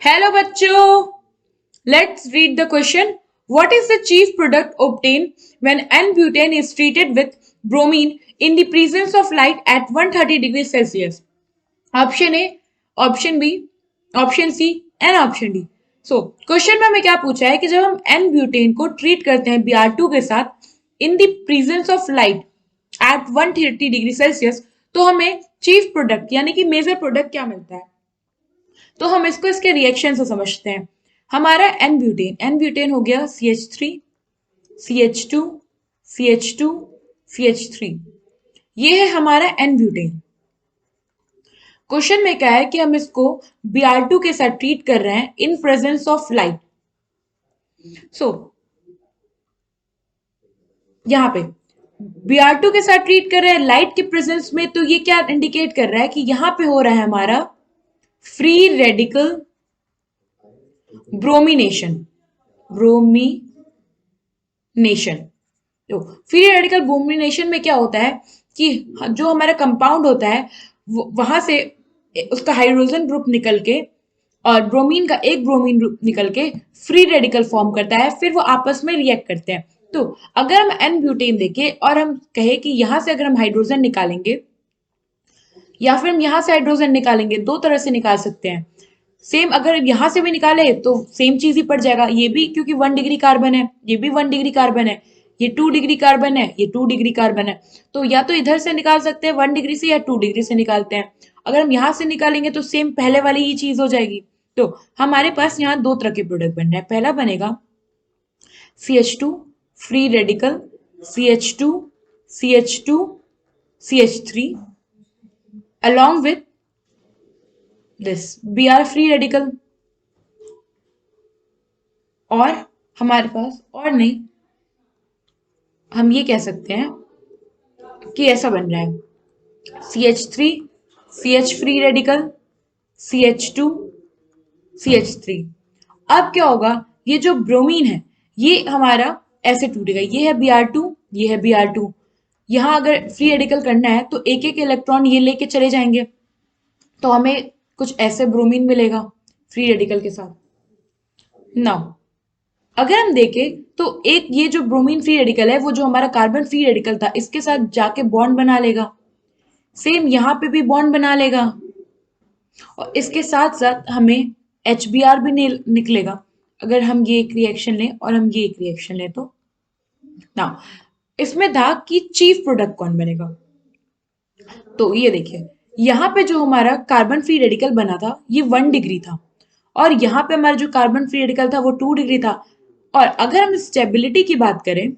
Hello बच्चों, let's read the question. What is the chief product obtained when N-butane is treated with bromine in the presence of light at 130 degrees Celsius? Option A, option B, option C and option D. So question में हमें क्या पूछा है कि जब हम N butane को treat करते हैं Br2 के साथ in the presence of light at 130 degree Celsius, तो हमें चीफ प्रोडक्ट यानी कि मेजर प्रोडक्ट क्या मिलता है. तो हम इसको इसके रिएक्शन से समझते हैं. हमारा एन ब्यूटेन हो गया CH3, CH2, CH2, CH3. ये है हमारा एन ब्यूटेन. क्वेश्चन में क्या है कि हम इसको Br2 के साथ ट्रीट कर रहे हैं इन प्रेजेंस ऑफ लाइट. सो यहां पे Br2 के साथ ट्रीट कर रहे हैं लाइट के प्रेजेंस में, तो ये क्या इंडिकेट कर रहा है कि यहां पे हो रहा है हमारा फ्री रेडिकल ब्रोमिनेशन. तो फ्री रेडिकल ब्रोमिनेशन में क्या होता है कि जो हमारा कंपाउंड होता है वहां से उसका हाइड्रोजन ग्रुप निकल के और ब्रोमीन का एक ब्रोमीन ग्रुप निकल के फ्री रेडिकल फॉर्म करता है, फिर वो आपस में रिएक्ट करते हैं. तो अगर हम एन ब्यूटेन देखें और हम कहे कि यहां से अगर हम हाइड्रोजन निकालेंगे या फिर हम यहां से हाइड्रोजन निकालेंगे, दो तरह से निकाल सकते हैं. सेम अगर यहां से भी निकाले तो सेम चीज ही पड़ जाएगा. ये भी क्योंकि 1 डिग्री कार्बन है, ये भी 1 डिग्री कार्बन है, ये 2 डिग्री कार्बन है, ये 2 डिग्री कार्बन है. तो या तो इधर से निकाल सकते हैं 1 डिग्री से या 2 डिग्री से निकालते हैं. अगर हम यहां से निकालेंगे तो सेम पहले वाली ही चीज हो जाएगी. तो हमारे पास यहाँ दो तरह के प्रोडक्ट बन रहे हैं. पहला बनेगा CH2 free radical, CH2, CH2, CH3 along with this Br free radical. और हमारे पास और नहीं, हम ये कह सकते हैं कि ऐसा बन रहा है CH3 CH free radical, CH2 CH3. अब क्या होगा, ये जो ब्रोमीन है ये हमारा ऐसे टूटेगा. ये है Br2, ये है Br2. यहां अगर फ्री रेडिकल करना है तो एक एक इलेक्ट्रॉन ये लेके चले जाएंगे, तो हमें कुछ ऐसे ब्रोमीन मिलेगा फ्री रेडिकल के साथ. नाउ अगर हम देखें तो एक ये जो ब्रोमीन फ्री रेडिकल है वो जो हमारा कार्बन फ्री रेडिकल था इसके साथ जाके बॉन्ड बना लेगा. सेम यहां पे भी बॉन्ड बना लेगा और इसके साथ साथ हमें HBr भी निकलेगा अगर हम ये एक रिएक्शन लें और हम ये एक रिएक्शन लें. तो ना इसमें था कि चीफ प्रोडक्ट कौन बनेगा. तो ये देखिए, यहाँ पे जो हमारा कार्बन फ्री रेडिकल बना था ये 1 डिग्री था और यहाँ पे हमारा जो कार्बन फ्री रेडिकल था वो 2 डिग्री था. और अगर हम स्टेबिलिटी की बात करें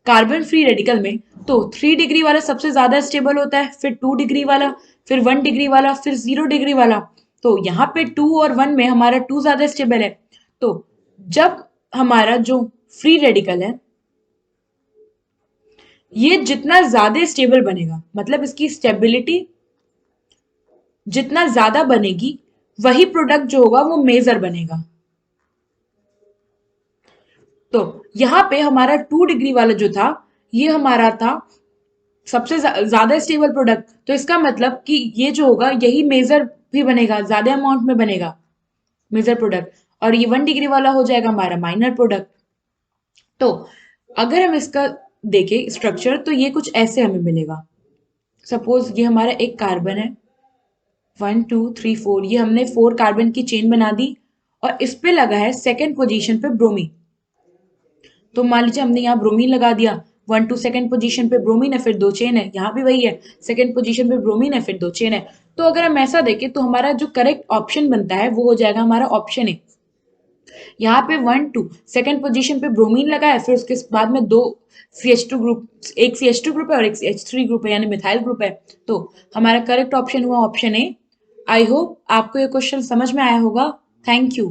कार्बन फ्री रेडिकल में, तो 3 डिग्री वाला सबसे ज्यादा स्टेबल होता है, फिर 2 डिग्री वाला, फिर 1 डिग्री वाला, फिर 0 डिग्री वाला. तो यहाँ पे 2 और 1 में हमारा 2 ज्यादा स्टेबल है. तो जब हमारा जो फ्री रेडिकल है ये जितना ज्यादा स्टेबल बनेगा, मतलब इसकी स्टेबिलिटी जितना ज्यादा बनेगी, वही प्रोडक्ट जो होगा वो मेजर बनेगा. तो यहां पे हमारा 2 डिग्री वाला जो था ये हमारा था सबसे ज्यादा स्टेबल प्रोडक्ट. तो इसका मतलब कि ये जो होगा यही मेजर भी बनेगा, ज्यादा अमाउंट में बनेगा मेजर प्रोडक्ट. और ये 1 डिग्री वाला हो जाएगा हमारा माइनर प्रोडक्ट. तो अगर हम इसका देखें स्ट्रक्चर तो ये कुछ ऐसे हमें मिलेगा. सपोज ये हमारा एक कार्बन है, 1 2 3 4, ये हमने 4 कार्बन की चेन बना दी और इस पे लगा है सेकेंड पोजीशन पे ब्रोमीन. तो मान लीजिए हमने यहाँ ब्रोमीन लगा दिया, 1 2 सेकेंड पोजीशन पे ब्रोमीन है, फिर 2 चेन है. यहाँ भी वही है, सेकेंड पोजीशन पे ब्रोमीन है, फिर 2 चेन है. तो अगर हम ऐसा देखें तो हमारा जो करेक्ट ऑप्शन बनता है वो हो जाएगा हमारा ऑप्शन ए. यहाँ पे 1 2 सेकेंड पोजीशन पे ब्रोमीन लगा है, फिर उसके बाद में 2 CH2 ग्रुप, एक CH2 ग्रुप है और एक CH3 ग्रुप है यानी मिथाइल ग्रुप है. तो हमारा करेक्ट ऑप्शन हुआ ऑप्शन ए. आई होप आपको ये क्वेश्चन समझ में आया होगा. Thank you.